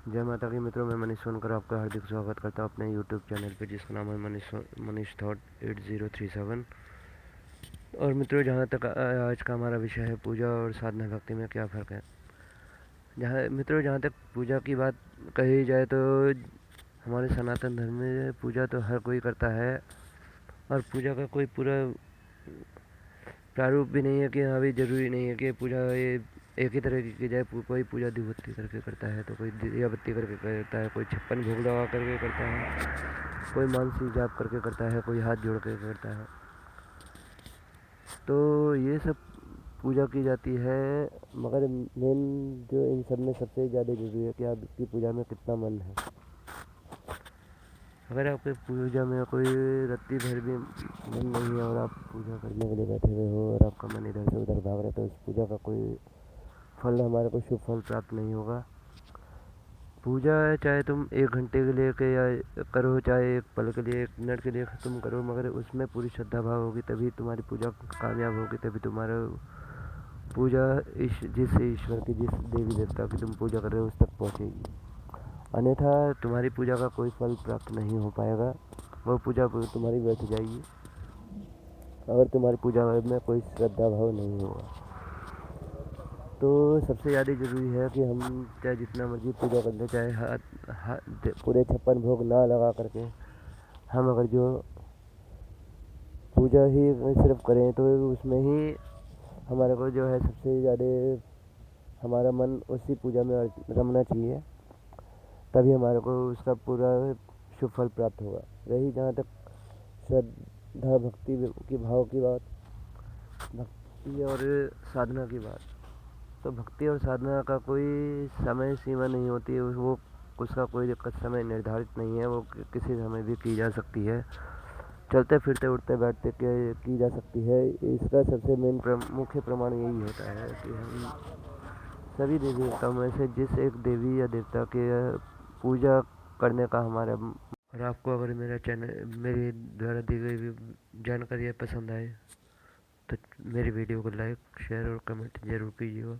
जय माता की मित्रों, मैं मनीष सोनकर आपका हार्दिक स्वागत करता हूँ अपने यूट्यूब चैनल पे, जिसका नाम है मनीष थॉट 8037। और मित्रों, जहाँ तक आज का हमारा विषय है, पूजा और साधना भक्ति में क्या फ़र्क है। जहाँ तक पूजा की बात कही जाए तो हमारे सनातन धर्म में पूजा तो हर कोई करता है, और पूजा का कोई पूरा प्रारूप भी नहीं है कि हाँ भी ज़रूरी नहीं है कि पूजा ये एक ही तरह की जाए। कोई पूजा धूपबत्ती करके करता है, तो कोई दिया बत्ती करके करता है, कोई 56 भोग लगा करके करता है, कोई मानसिक जाप करके करता है, कोई हाथ जोड़ के करता है। तो ये सब पूजा की जाती है, मगर मेन जो इन सब में सबसे ज़्यादा ज़रूरी है कि आपकी पूजा में कितना मन है। अगर आपके पूजा में कोई रत्ती भर भी मन नहीं है और आप पूजा करने के लिए बैठे हुए हो और आपका मन इधर से उधर भाग रहा है, तो उस पूजा का कोई फल हमारे को शुभ फल प्राप्त नहीं होगा। पूजा है, चाहे तुम 1 घंटे के लिए के या करो, चाहे एक पल के लिए, 1 मिनट के लिए तुम करो, मगर उसमें पूरी श्रद्धा भाव होगी तभी तुम्हारी पूजा कामयाब होगी, तभी तुम्हारा पूजा जिस ईश्वर की, जिस देवी देवता की तुम पूजा कर रहे हो, उस तक पहुँचेगी। अन्यथा तुम्हारी पूजा का कोई फल प्राप्त नहीं हो पाएगा, वह पूजा तुम्हारी व्यर्थ जाएगी अगर तुम्हारी पूजा में कोई श्रद्धा भाव नहीं होगा। तो सबसे ज़्यादा ज़रूरी है कि हम चाहे जितना मर्जी पूजा कर ले, चाहे पूरे 56 भोग ना लगा करके हम अगर जो पूजा ही सिर्फ करें, तो उसमें ही हमारे को जो है सबसे ज़्यादा हमारा मन उसी पूजा में रमना चाहिए, तभी हमारे को उसका पूरा शुभ फल प्राप्त होगा। रही जहाँ तक श्रद्धा भक्ति की भाव की बात, भक्ति और साधना की बात, तो भक्ति और साधना का कोई समय सीमा नहीं होती है। वो उसका कोई दिक्कत समय निर्धारित नहीं है, वो किसी समय भी की जा सकती है, चलते फिरते उठते बैठते की जा सकती है। इसका सबसे मेन मुख्य प्रमाण यही होता है कि हम सभी देवी देवताओं में से जिस एक देवी या देवता के पूजा करने का हमारा। और आपको अगर मेरा चैनल, मेरे द्वारा दी गई जानकारी पसंद आए तो मेरी वीडियो को लाइक, शेयर और कमेंट ज़रूर कीजिएगा,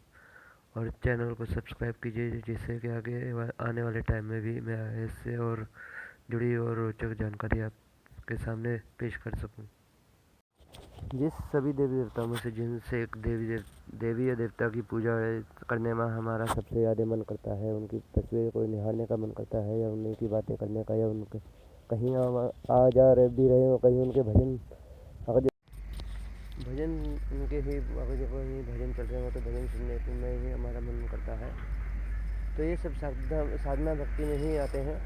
और चैनल को सब्सक्राइब कीजिए, जिससे कि आगे आने वाले टाइम में भी मैं इससे और जुड़ी और रोचक जानकारी आपके सामने पेश कर सकूं। जिस सभी देवी देवताओं में से जिनसे एक देवी या देवता की पूजा करने में हमारा सबसे ज़्यादा मन करता है, उनकी तस्वीर को निहारने का मन करता है, या उन्हीं की बातें करने का, या उनके कहीं आ जा रहे भी रहे हो, कहीं उनके भजन, अगर भजन उनके ही अगर जो कहीं भजन चल रहे हो तो भजन सुनने में ही हमारा मन करता है। तो ये सब साधना भक्ति में ही आते हैं।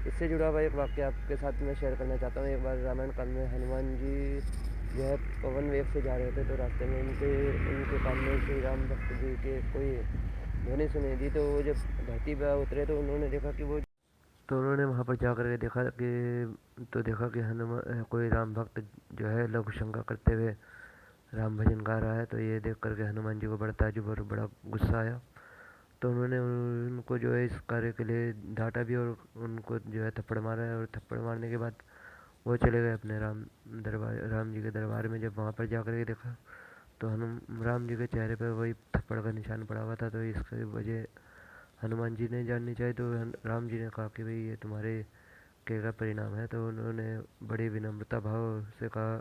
इससे जुड़ा हुआ एक वाक्य आपके साथ में शेयर करना चाहता हूँ। एक बार रामायण काल में हनुमान जी जो है पवन वेग से जा रहे थे, तो रास्ते में उनके कान में श्री राम भक्त जी के कोई ध्वनि सुनी दी। तो वो जब धरती पर उतरे तो उन्होंने देखा कि वो, तो उन्होंने वहाँ पर जा कर के देखा कि हनुमान कोई राम भक्त जो है लघु शंका करते हुए राम भजन गा रहा है। तो ये देख करके हनुमान जी को बड़ा ताजुब और बड़ा गुस्सा आया। तो उन्होंने उनको जो है इस कार्य के लिए डांटा भी, और उनको जो है थप्पड़ मारा है। और थप्पड़ मारने के बाद वो चले गए अपने राम जी के दरबार में। जब वहाँ पर जा कर के देखा तो राम जी के चेहरे पर वही थप्पड़ का निशान पड़ा हुआ था। तो इसकी वजह हनुमान जी ने जाननी चाहिए। तो राम जी ने कहा कि भाई ये तुम्हारे के का परिणाम है। तो उन्होंने बड़ी विनम्रता भाव से कहा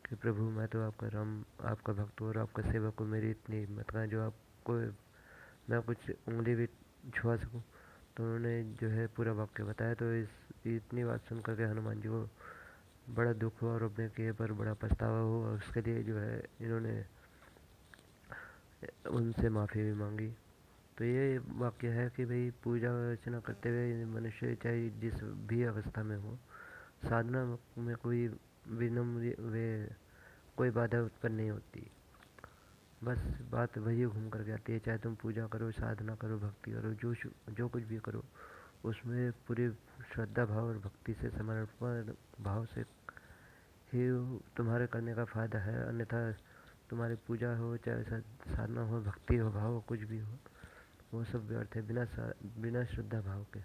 कि प्रभु, मैं तो आपका भक्त हूँ और आपका सेवक हूँ, मेरी इतनी हिम्मत कहाँ जो आपको मैं कुछ उंगली भी छुआ सकूं। तो उन्होंने जो है पूरा वाक्य बताया। तो इस इतनी बात सुन करके हनुमान जी को बड़ा दुख हुआ और अपने किए पर बड़ा पछतावा हुआ। उसके लिए जो है इन्होंने उनसे माफ़ी भी मांगी। तो ये वाक्य है कि भाई पूजा अर्चना करते हुए मनुष्य चाहे जिस भी अवस्था में हो, साधना में कोई विनम्र वे कोई बाधा उत्पन्न नहीं होती। बस बात वही घूम कर के आती है, चाहे तुम पूजा करो, साधना करो, भक्ति करो, जो कुछ भी करो, उसमें पूरी श्रद्धा भाव और भक्ति से, समर्पण भाव से ही तुम्हारे करने का फ़ायदा है। अन्यथा तुम्हारी पूजा हो, चाहे साधना हो, भक्ति हो, भाव हो, कुछ भी हो, वो सब व्यर्थ है बिना श्रद्धा भाव के।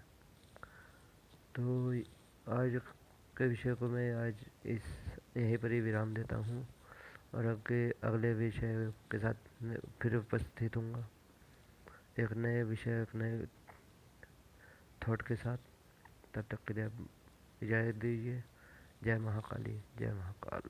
तो आज के विषय को मैं आज यहीं पर ही विराम देता हूँ, और अगले विषय के साथ मैं फिर उपस्थित हूँगा, एक नए विषय, एक नए थॉट के साथ। तब तक के लिए आप इजाज़त दीजिए। जय महाकाली, जय महाकाल।